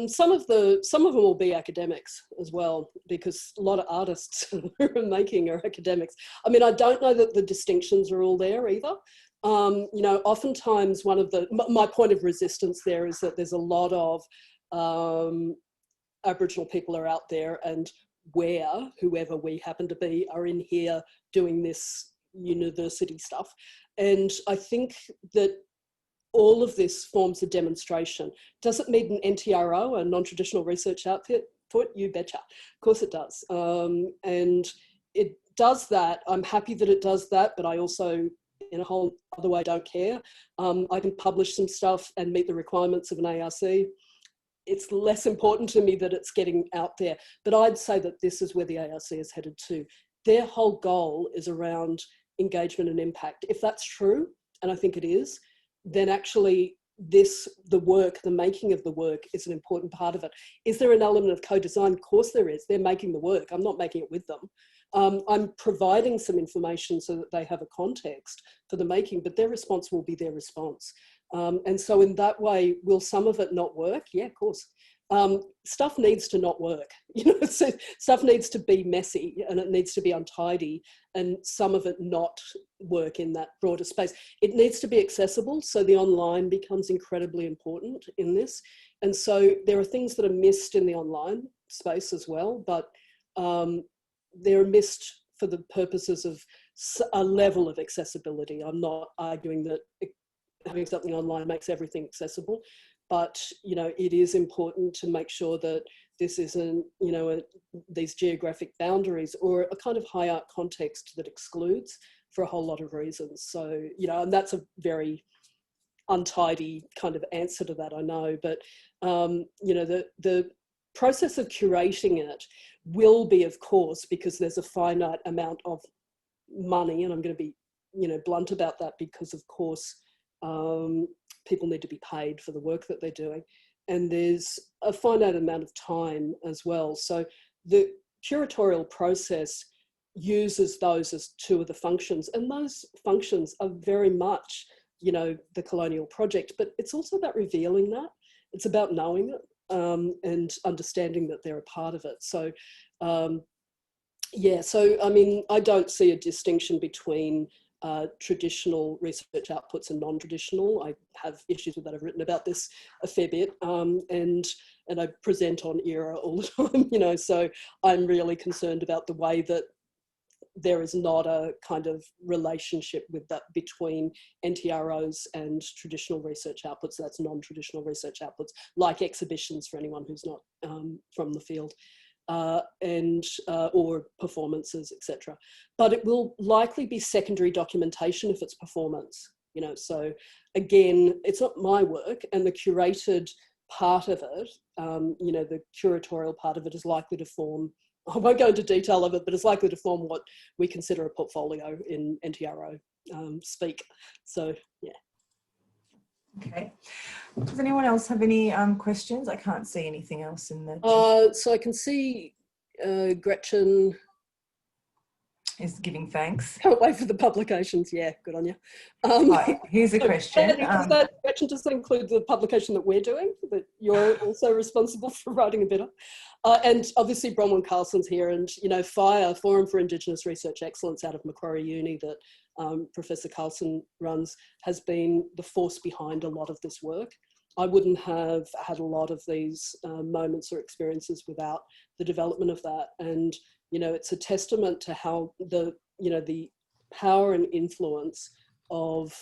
some of them will be academics as well, because a lot of artists who are making are academics. I mean, I don't know that the distinctions are all there either. You know, oftentimes my point of resistance there is that there's a lot of Aboriginal people are out there, and whoever we happen to be, are in here doing this university stuff. And I think that all of this forms a demonstration. Does it need an NTRO, a non-traditional research output? You betcha. Of course it does. And it does that. I'm happy that it does that, but I also, in a whole other way, don't care. I can publish some stuff and meet the requirements of an ARC. It's less important to me that it's getting out there, but I'd say that this is where the ARC is headed to. Their whole goal is around engagement and impact. If that's true, and I think it is, then actually the making of the work is an important part of it. Is there an element of co-design? Of course there is. They're making the work. I'm not making it with them. I'm providing some information so that they have a context for the making, but their response will be their response. And so in that way, will some of it not work? Yeah, of course. Stuff needs to not work. So stuff needs to be messy and it needs to be untidy, and some of it not work in that broader space. It needs to be accessible, so the online becomes incredibly important in this. And so there are things that are missed in the online space as well, but they're missed for the purposes of a level of accessibility. I'm not arguing that having something online makes everything accessible, but it is important to make sure that this isn't these geographic boundaries or a kind of high art context that excludes for a whole lot of reasons. So and that's a very untidy kind of answer to that, I know, but the process of curating it will be, of course, because there's a finite amount of money, and I'm going to be blunt about that, because of course people need to be paid for the work that they're doing, and there's a finite amount of time as well. So the curatorial process uses those as two of the functions, and those functions are very much the colonial project, but it's also about revealing that. It's about knowing it and understanding that they're a part of it. So so I mean, I don't see a distinction between traditional research outputs and non-traditional. I have issues with that. I've written about this a fair bit, and I present on ERA all the time, so I'm really concerned about the way that there is not a kind of relationship with that between NTROs and traditional research outputs. That's non-traditional research outputs, like exhibitions for anyone who's not from the field. Or performances, etc. But it will likely be secondary documentation if it's performance, so again, it's not my work, and the curated part of it, the curatorial part of it is likely to form, I won't go into detail of it, but it's likely to form what we consider a portfolio in NTRO speak. So, yeah. Okay. Does anyone else have any questions? I can't see anything else in the chat. So I can see Gretchen is giving thanks. Can't wait for the publications. Yeah, good on you. Here's a question. Gretchen, does that include the publication that we're doing, that you're also responsible for writing a bit of? And obviously Bronwyn Carlson's here, and FIRE, Forum for Indigenous Research Excellence out of Macquarie Uni, that Professor Carlson runs, has been the force behind a lot of this work. I wouldn't have had a lot of these moments or experiences without the development of that. And it's a testament to how the power and influence of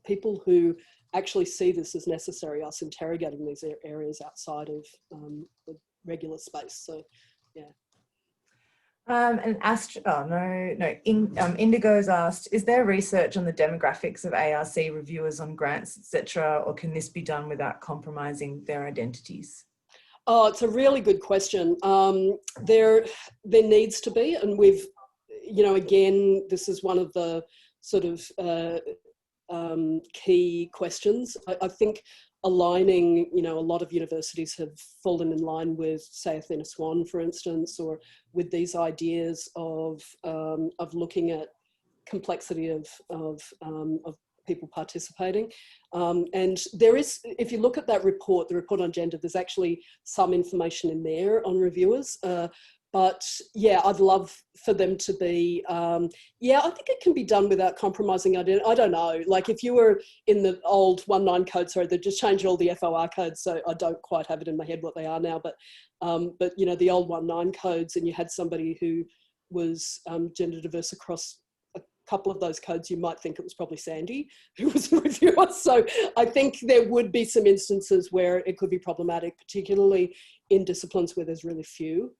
people who actually see this as necessary, us interrogating these areas outside of the regular space. So, yeah. Indigo's asked, is there research on the demographics of ARC reviewers on grants, etc., or can this be done without compromising their identities? Oh, it's a really good question. There needs to be, and we've, again, this is one of the sort of key questions. I think aligning, a lot of universities have fallen in line with, say, Athena Swan, for instance, or with these ideas of looking at complexity of people participating. And there is, if you look at that report, the report on gender, there's actually some information in there on reviewers. But yeah, I'd love for them to be, I think it can be done without compromising identity. I don't know, like if you were in the old 19 code, sorry, they just changed all the FOR codes, so I don't quite have it in my head what they are now, but the old 19 codes, and you had somebody who was gender diverse across a couple of those codes, you might think it was probably Sandy who was the reviewer. So I think there would be some instances where it could be problematic, particularly in disciplines where there's really few.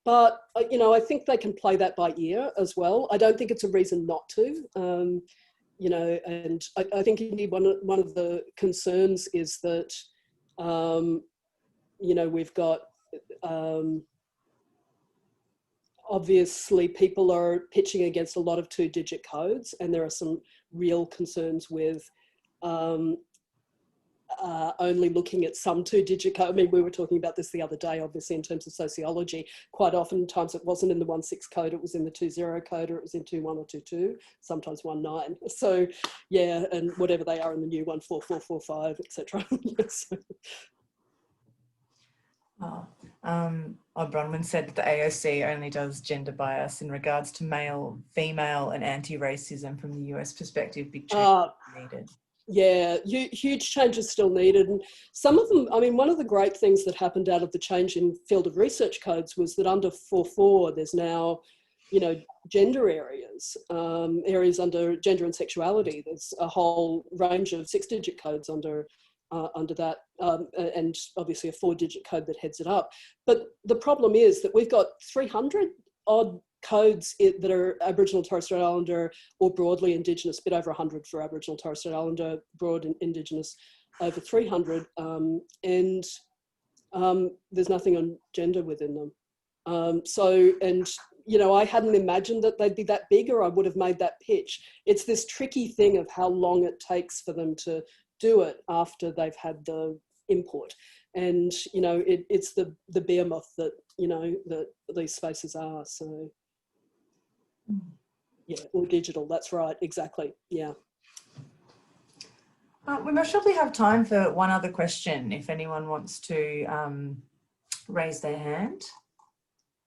But I think they can play that by ear as well. I don't think it's a reason not to. And I think indeed one of the concerns is that, we've got, obviously people are pitching against a lot of 2-digit codes, and there are some real concerns with only looking at some 2-digit code. I mean, we were talking about this the other day, obviously, in terms of sociology. Quite often times it wasn't in the 1.6 code, it was in the 2.0 code, or it was in 2.1 or 2.2, sometimes 1.9. So yeah, and whatever they are in the new one, 4.4, 4.5, etc. So. Bronwyn said that the AOC only does gender bias in regards to male, female and anti-racism from the US perspective. Big change needed. Yeah, huge changes still needed. And some of them, I mean, one of the great things that happened out of the change in field of research codes was that under 4.4, there's now, you know, gender areas, areas under gender and sexuality. There's a whole range of 6-digit codes under that, and obviously a 4-digit code that heads it up. But the problem is that we've got 300 odd codes that are Aboriginal and Torres Strait Islander or broadly Indigenous, a bit over 100 for Aboriginal and Torres Strait Islander, broad and Indigenous over 300, and there's nothing on gender within them. So, and you know, I hadn't imagined that they'd be that big, or I would have made that pitch. It's this tricky thing of how long it takes for them to do it after they've had the input. And, you know, it's the behemoth that, you know, that these spaces are. So, yeah, all digital, that's right, exactly, yeah. We most probably have time for one other question if anyone wants to raise their hand.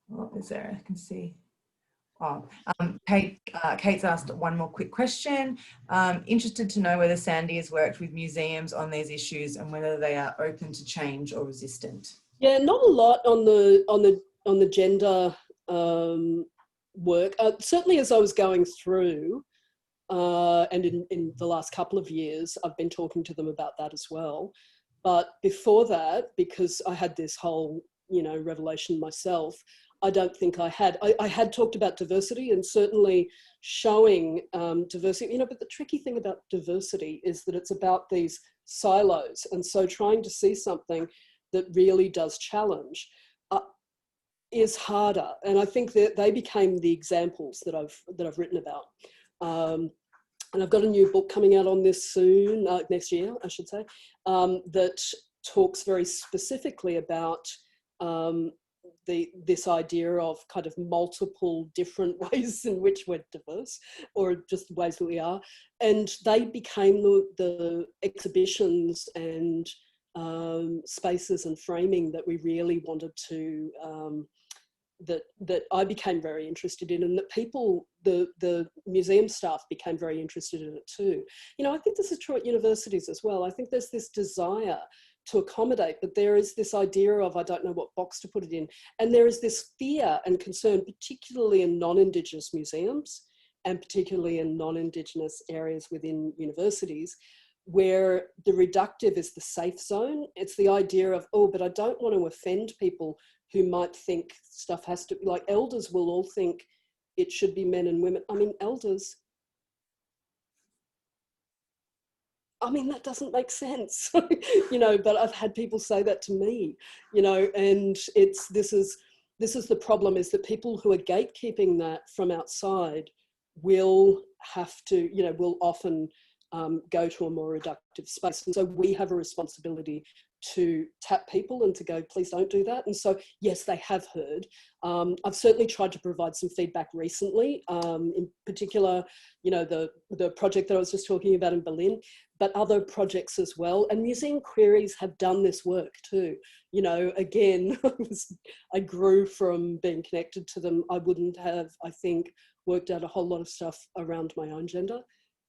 What is there? I can see. Oh, Kate's asked one more quick question. Interested to know whether Sandy has worked with museums on these issues and whether they are open to change or resistant. Yeah, not a lot on the gender work. Certainly, as I was going through, and in the last couple of years, I've been talking to them about that as well. But before that, because I had this whole, you know, revelation myself, I don't think I had. I had talked about diversity and certainly showing diversity, you know, but the tricky thing about diversity is that it's about these silos. And so trying to see something that really does challenge is harder. And I think that they became the examples that I've written about. And I've got a new book coming out on this soon, next year, I should say, that talks very specifically about this idea of kind of multiple different ways in which we're diverse, or just the ways that we are. And they became the exhibitions and spaces and framing that we really wanted to, that I became very interested in, and that people, the museum staff became very interested in it too. You know, I think this is true at universities as well. I think there's this desire to accommodate, but there is this idea of, I don't know what box to put it in. And there is this fear and concern, particularly in non-Indigenous museums and particularly in non-Indigenous areas within universities, where the reductive is the safe zone. It's the idea of, oh, but I don't want to offend people who might think stuff has to be, like elders will all think it should be men and women. I mean, elders, I mean, that doesn't make sense, you know, but I've had people say that to me, you know, and this is the problem, is that people who are gatekeeping that from outside will have to, you know, will often go to a more reductive space. And so we have a responsibility to tap people and to go, please don't do that. And so, yes, they have heard. I've certainly tried to provide some feedback recently, in particular, you know, the project that I was just talking about in Berlin, but other projects as well. And Museum Queries have done this work too. You know, again, I grew from being connected to them. I wouldn't have, I think, worked out a whole lot of stuff around my own gender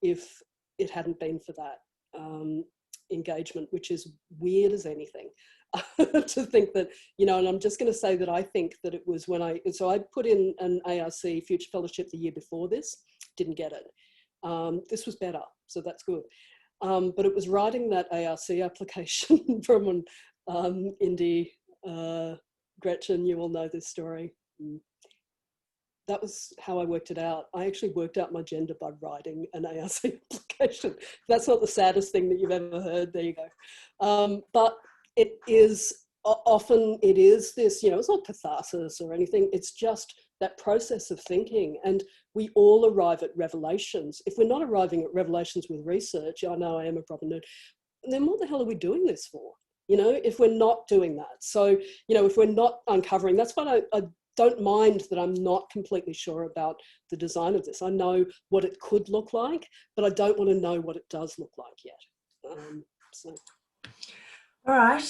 if it hadn't been for that engagement, which is weird as anything. To think that, you know, and I'm just going to say that I think that it was when I put in an ARC Future Fellowship the year before this, didn't get it. This was better, so that's good. But it was writing that ARC application from Indy, Gretchen, you all know this story. That was how I worked it out. I actually worked out my gender by writing an ARC application. That's not the saddest thing that you've ever heard. There you go. But it is, often it is this, you know, it's not catharsis or anything. It's just that process of thinking, and we all arrive at revelations. If we're not arriving at revelations with research, I know I am a proper nerd, then what the hell are we doing this for? You know, if we're not doing that. So, you know, if we're not uncovering, that's why I don't mind that I'm not completely sure about the design of this. I know what it could look like, but I don't want to know what it does look like yet. So. All right.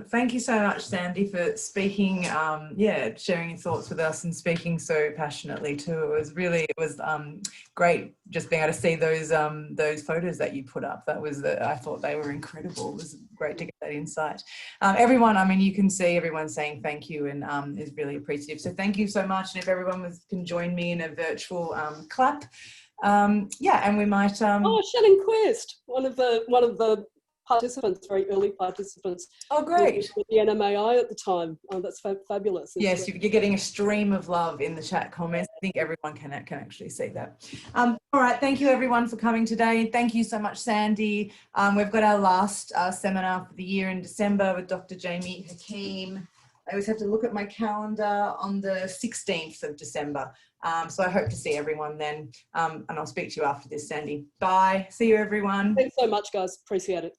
Thank you so much, Sandy, for speaking, sharing your thoughts with us and speaking so passionately too. It was great just being able to see those photos that you put up. That was, I thought they were incredible. It was great to get that insight. Everyone, I mean, you can see everyone saying thank you and is really appreciative. So thank you so much. And if everyone can join me in a virtual clap. And we might... Oh, Shannon Quest, one of the participants, very early participants. Oh, great. With the NMAI at the time. Oh, that's fabulous. Yes, you're getting a stream of love in the chat comments. I think everyone can actually see that. All right, thank you everyone for coming today. Thank you so much, Sandy. We've got our last seminar for the year in December with Dr. Jamie Hakeem. I always have to look at my calendar on the 16th of December. So I hope to see everyone then. And I'll speak to you after this, Sandy. Bye. See you, everyone. Thanks so much, guys. Appreciate it.